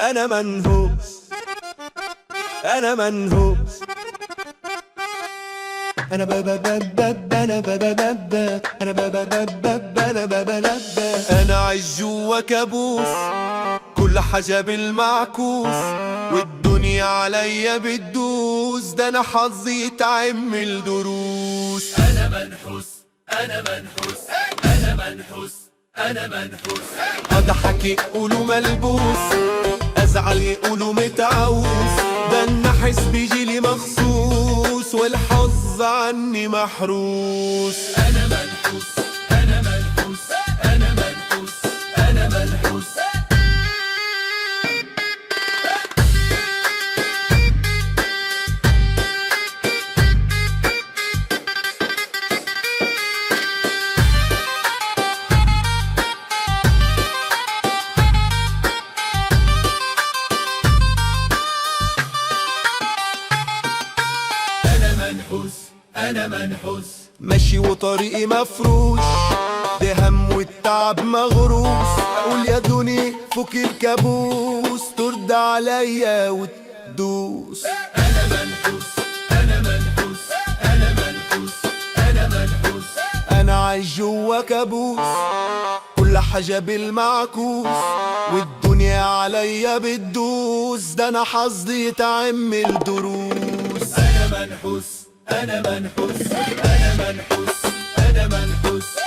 أنا منهوس، أنا منهوس، أنا أنا عايش جوا كابوس، كل حاجة بالمعكوس، والدنيا عليا بتدوس، ده أنا حظي يتعمل دروس. أنا منحوس، أنا منحوس، أنا منحوس، أنا منحوس. أضحك يقولوا ملبوس، أزعل يقولوا متعوس، ده النحس بيجيلي مخصوص، والحظ عني محروس. أنا منحوس، أنا منحوس، أنا منحوس، أنا منحوس. أنا منحوس، ماشي وطريقي مفروش، ده هم والتعب مغروس، أقول يا دنيا فك الكابوس، ترد عليا وتدوس. أنا منحوس، أنا منحوس، أنا منحوس، أنا منحوس. أنا عايش جوا كابوس، كل حاجة بالمعكوس، والدنيا عليا بتدوس، ده أنا حظي يتعمل دروس. أنا منحوس، أنا منحوس، أنا منحوس، أنا منحوس.